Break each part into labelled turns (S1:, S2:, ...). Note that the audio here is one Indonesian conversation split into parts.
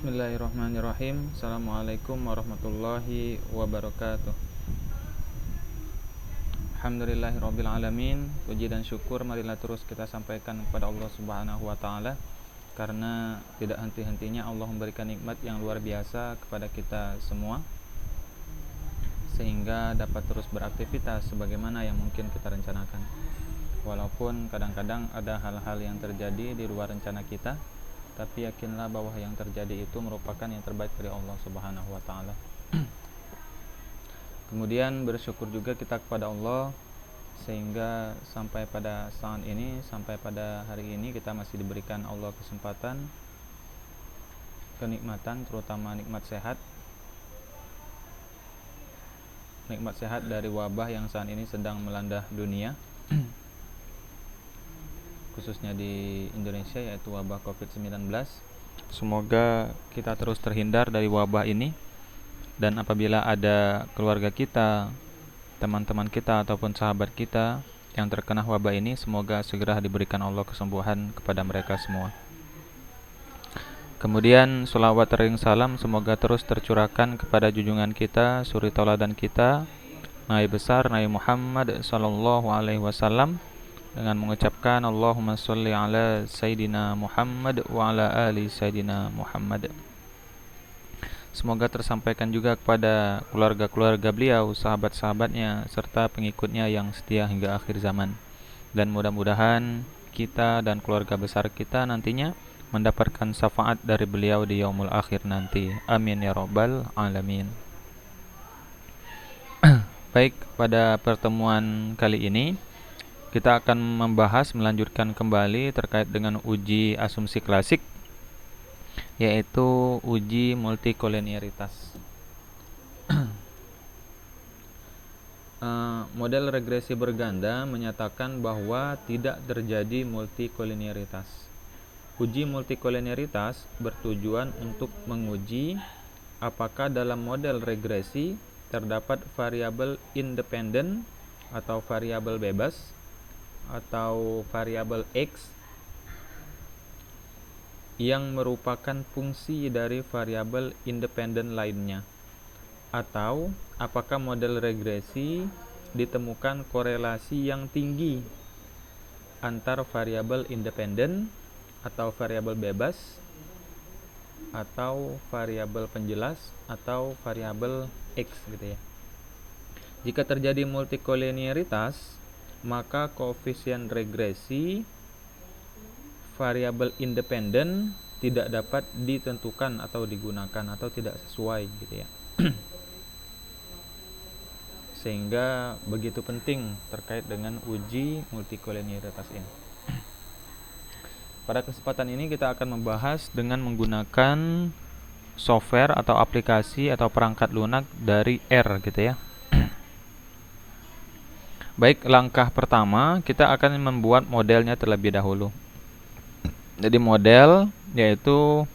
S1: Bismillahirrahmanirrahim. Assalamualaikum warahmatullahi wabarakatuh. Alhamdulillahirabbil alamin. Puji dan syukur marilah terus kita sampaikan kepada Allah Subhanahu wa taala, karena tidak henti-hentinya Allah memberikan nikmat yang luar biasa kepada kita semua, sehingga dapat terus beraktivitas sebagaimana yang mungkin kita rencanakan. Walaupun kadang-kadang ada hal-hal yang terjadi di luar rencana kita, tapi yakinlah bahwa yang terjadi itu merupakan yang terbaik dari Allah Subhanahu wa taala. Kemudian bersyukur juga kita kepada Allah, sehingga sampai pada saat ini, sampai pada hari ini kita masih diberikan Allah kesempatan, kenikmatan, terutama nikmat sehat. Nikmat sehat dari wabah yang saat ini sedang melanda dunia, khususnya di Indonesia, yaitu wabah COVID-19. Semoga kita terus terhindar dari wabah ini, dan apabila ada keluarga kita, teman-teman kita, ataupun sahabat kita yang terkena wabah ini, semoga segera diberikan Allah kesembuhan kepada mereka semua. Kemudian sholawat ring salam semoga terus tercurahkan kepada junjungan kita, suri tauladan kita, Nabi besar Nabi Muhammad sallallahu alaihi wasallam, dengan mengucapkan Allahumma sholli ala Sayyidina Muhammad wa ala ali Sayyidina Muhammad. Semoga tersampaikan juga kepada keluarga-keluarga beliau, sahabat-sahabatnya, serta pengikutnya yang setia hingga akhir zaman. Dan mudah-mudahan kita dan keluarga besar kita nantinya mendapatkan syafaat dari beliau di yaumul akhir nanti. Amin ya rabbal alamin. Baik, pada pertemuan kali ini kita akan melanjutkan kembali terkait dengan uji asumsi klasik, yaitu uji multikolinearitas. Model regresi berganda menyatakan bahwa tidak terjadi multikolinearitas. Uji multikolinearitas bertujuan untuk menguji apakah dalam model regresi terdapat variabel independen atau variabel bebas atau variabel X yang merupakan fungsi dari variabel independen lainnya, atau apakah model regresi ditemukan korelasi yang tinggi antar variabel independen atau variabel bebas atau variabel penjelas atau variabel X gitu ya. Jika terjadi multikolinearitas, maka koefisien regresi variabel independen tidak dapat ditentukan atau digunakan atau tidak sesuai gitu ya. Sehingga begitu penting terkait dengan uji multikolinearitas ini. Pada kesempatan ini kita akan membahas dengan menggunakan software atau aplikasi atau perangkat lunak dari R gitu ya. Baik, langkah pertama kita akan membuat modelnya terlebih dahulu. Jadi model yaitu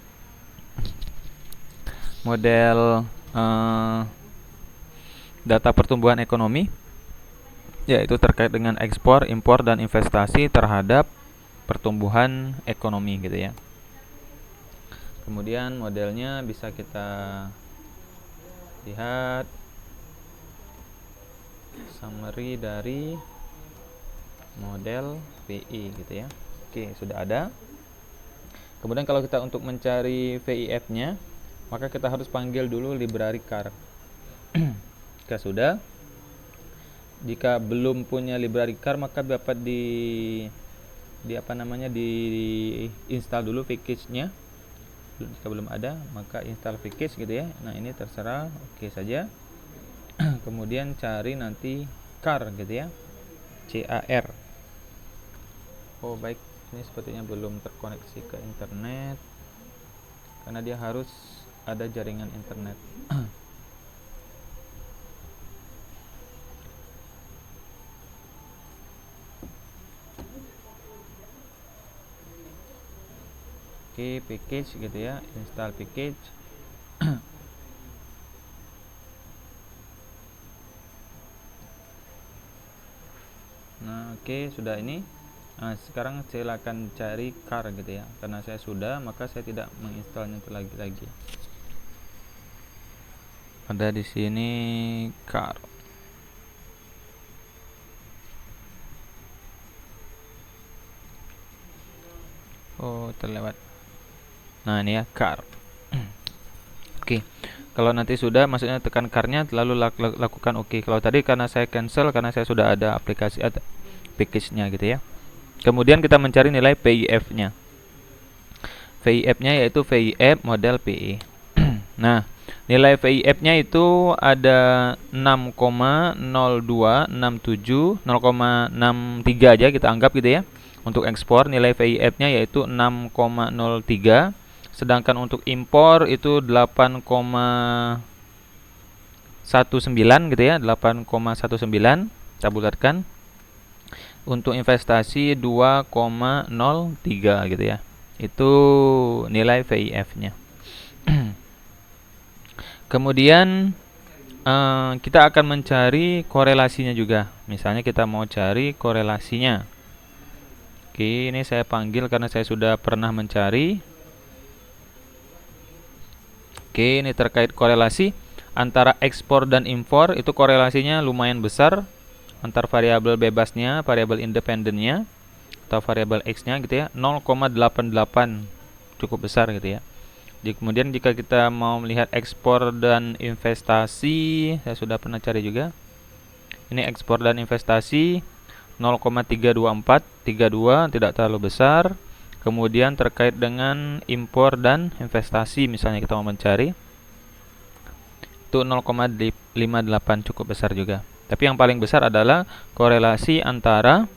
S1: model data pertumbuhan ekonomi, yaitu terkait dengan ekspor, impor, dan investasi terhadap pertumbuhan ekonomi gitu ya. Kemudian modelnya bisa kita lihat summary dari model VI gitu ya. Oke, sudah ada. Kemudian kalau kita untuk mencari VIF-nya, maka kita harus panggil dulu library car. Jika sudah, jika belum punya library car, maka dapat di install dulu package-nya. Jika belum ada, maka install package gitu ya. Nah, ini terserah, oke saja. Kemudian cari nanti car gitu ya, CAR. Oh baik, ini sepertinya belum terkoneksi ke internet, karena dia harus ada jaringan internet. Oke, package gitu ya, install package. Nah, oke, sudah ini. Nah, sekarang silakan cari car gitu ya. Karena saya sudah, maka saya tidak menginstalnya lagi. Ada di sini car. Oh, terlewat. Nah, ini ya car. Oke. Kalau nanti sudah, maksudnya tekan car-nya lalu lakukan oke. Kalau tadi karena saya cancel karena saya sudah ada aplikasi atau package-nya gitu ya. Kemudian kita mencari nilai PIF-nya. PIF-nya yaitu PIF model PE. Nah, nilai PIF-nya itu ada 6,0267, 0,63 aja kita anggap gitu ya. Untuk ekspor nilai PIF-nya yaitu 6,03, sedangkan untuk impor itu 8,19 gitu ya, 8,19 kita bulatkan. Untuk investasi 2,03 gitu ya. Itu nilai PIF-nya. Kemudian kita akan mencari korelasinya juga. Misalnya kita mau cari korelasinya. Oke, ini saya panggil karena saya sudah pernah mencari. Oke, ini terkait korelasi antara ekspor dan impor, itu korelasinya lumayan besar antar variabel bebasnya, variabel independennya atau variabel X-nya gitu ya, 0,88, cukup besar gitu ya. Kemudian jika kita mau melihat ekspor dan investasi, saya sudah pernah cari juga. Ini ekspor dan investasi 0,324, 32 tidak terlalu besar. Kemudian terkait dengan impor dan investasi, misalnya kita mau mencari, itu 0,58, cukup besar juga. Tapi yang paling besar adalah korelasi antara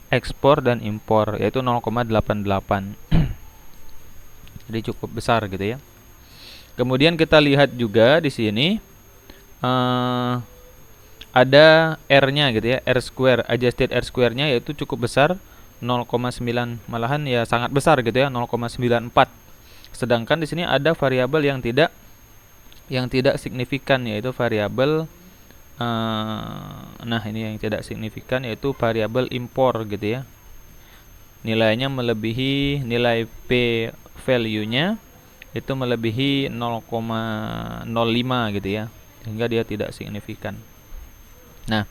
S1: ekspor dan impor, yaitu 0,88. Jadi cukup besar gitu ya. Kemudian kita lihat juga di sini ada R-nya gitu ya, R square, adjusted R square-nya yaitu cukup besar, 0,9, malahan ya sangat besar gitu ya, 0,94. Sedangkan di sini ada variabel yang tidak signifikan, yaitu variabel nah ini yang tidak signifikan, yaitu variabel impor gitu ya. Nilainya melebihi nilai P value-nya itu melebihi 0,05 gitu ya, sehingga dia tidak signifikan. Nah,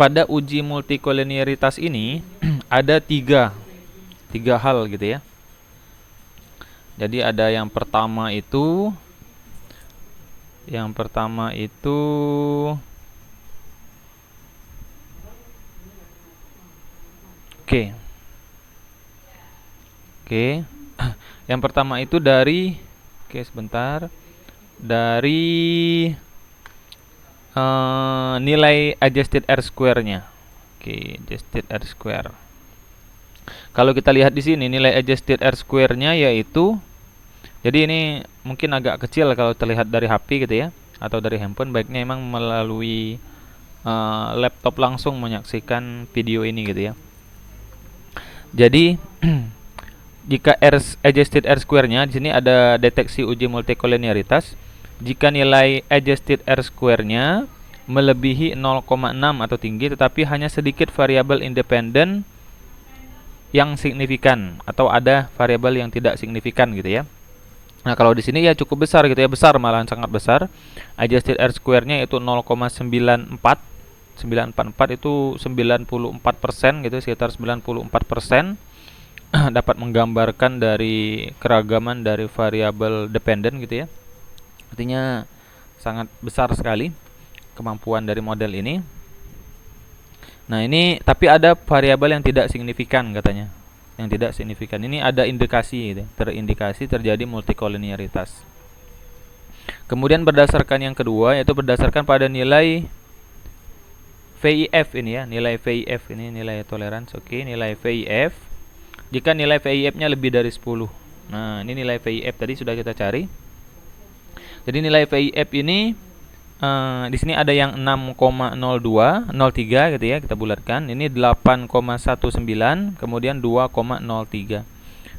S1: pada uji multikolinearitas ini ada tiga hal gitu ya. Jadi ada yang pertama itu Oke. Yang pertama itu dari sebentar. Dari nilai adjusted R square-nya. Adjusted R square. Kalau kita lihat di sini nilai adjusted R square-nya yaitu, jadi ini mungkin agak kecil kalau terlihat dari HP gitu ya, atau dari handphone. Baiknya emang melalui laptop langsung menyaksikan video ini gitu ya. Jadi jika adjusted R square-nya, di sini ada deteksi uji multikolinearitas. Jika nilai adjusted R square-nya melebihi 0,6 atau tinggi, tetapi hanya sedikit variabel independen yang signifikan, atau ada variabel yang tidak signifikan gitu ya. Nah, kalau di sini ya cukup besar gitu ya, besar, malahan sangat besar. Adjusted R square-nya itu 0,94. 944 itu 94% gitu, sekitar 94%. Dapat menggambarkan dari keragaman dari variabel dependen gitu ya. Artinya sangat besar sekali kemampuan dari model ini. Nah, ini tapi ada variabel yang tidak signifikan katanya. Yang tidak signifikan ini ada indikasi gitu, terindikasi terjadi multikolinearitas. Kemudian berdasarkan yang kedua, yaitu berdasarkan pada nilai VIF ini ya, nilai VIF ini nilai toleransi. Oke, nilai VIF. Jika nilai VIF-nya lebih dari 10. Nah, ini nilai VIF tadi sudah kita cari. Jadi nilai VIF ini di sini ada yang 6,0203 gitu ya, kita bulatkan. Ini 8,19, kemudian 2,03.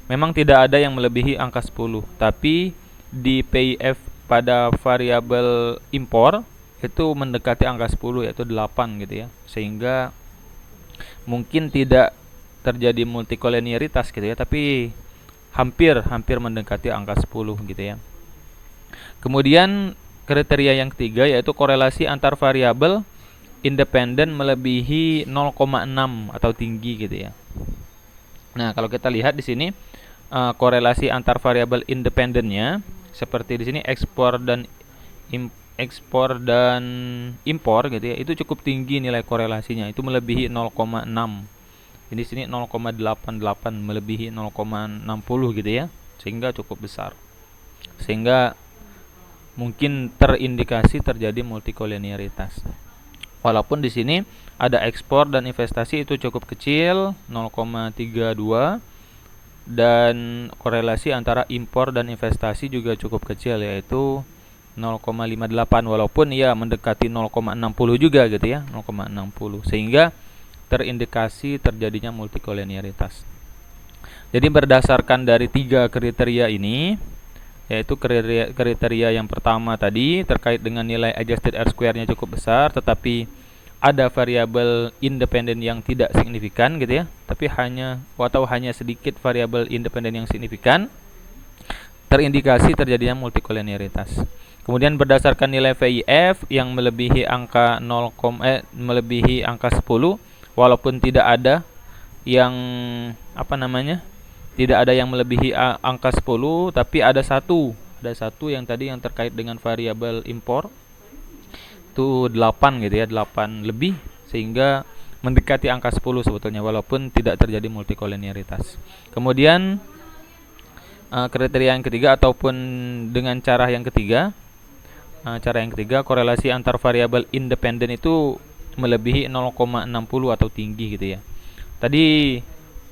S1: Memang tidak ada yang melebihi angka 10, tapi di PIF pada variabel impor itu mendekati angka 10, yaitu 8 gitu ya. Sehingga mungkin tidak terjadi multikoliniaritas gitu ya, tapi hampir mendekati angka 10 gitu ya. Kemudian kriteria yang ketiga yaitu korelasi antar variabel independen melebihi 0,6 atau tinggi gitu ya. Nah, kalau kita lihat di sini korelasi antar variabel independennya seperti di sini ekspor dan impor gitu ya, itu cukup tinggi nilai korelasinya, itu melebihi 0,6. Ini sini 0,88 melebihi 0,60 gitu ya, sehingga cukup besar. Sehingga mungkin terindikasi terjadi multikoliniaritas. Walaupun di sini ada ekspor dan investasi itu cukup kecil 0,32 dan korelasi antara impor dan investasi juga cukup kecil yaitu 0,58 walaupun ya mendekati 0,60 juga gitu ya, 0,60 sehingga terindikasi terjadinya multikoliniaritas. Jadi berdasarkan dari 3 kriteria ini, yaitu kriteria yang pertama tadi terkait dengan nilai adjusted R-square-nya cukup besar tetapi ada variabel independen yang tidak signifikan gitu ya, tapi hanya sedikit variabel independen yang signifikan, terindikasi terjadinya multikoliniaritas. Kemudian berdasarkan nilai VIF yang melebihi angka 10 walaupun tidak ada yang tidak ada yang melebihi angka 10, tapi ada satu yang tadi yang terkait dengan variabel impor itu 8 gitu ya, 8 lebih sehingga mendekati angka 10 sebetulnya walaupun tidak terjadi multikoliniaritas. Kemudian kriteria yang ketiga ataupun dengan cara yang ketiga korelasi antar variabel independen itu melebihi 0,60 atau tinggi gitu ya. Tadi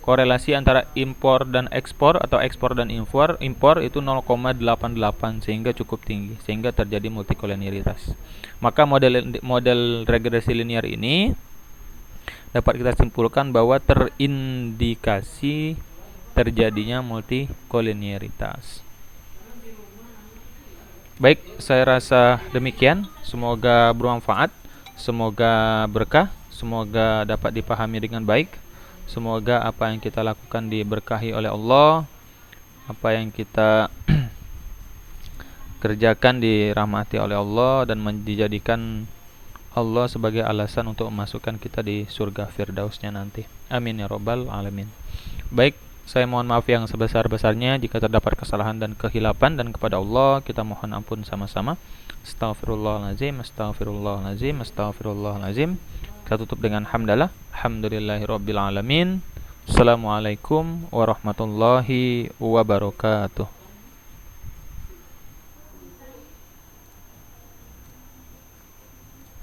S1: korelasi antara impor dan ekspor atau ekspor dan impor itu 0,88 sehingga cukup tinggi sehingga terjadi multikoliniaritas. Maka model regresi linear ini dapat kita simpulkan bahwa terindikasi terjadinya multikoliniaritas. Baik, saya rasa demikian. Semoga bermanfaat, semoga berkah, semoga dapat dipahami dengan baik. Semoga apa yang kita lakukan diberkahi oleh Allah, apa yang kita kerjakan dirahmati oleh Allah dan dijadikan Allah sebagai alasan untuk memasukkan kita di surga firdausnya nanti. Amin ya rabbal alamin. Baik, saya mohon maaf yang sebesar-besarnya jika terdapat kesalahan dan kehilapan, dan kepada Allah kita mohon ampun sama-sama. Astaghfirullahalazim, astaghfirullahalazim, astaghfirullahalazim. Kita tutup dengan hamdalah. Alhamdulillahirabbil alamin. Assalamualaikum warahmatullahi wabarakatuh.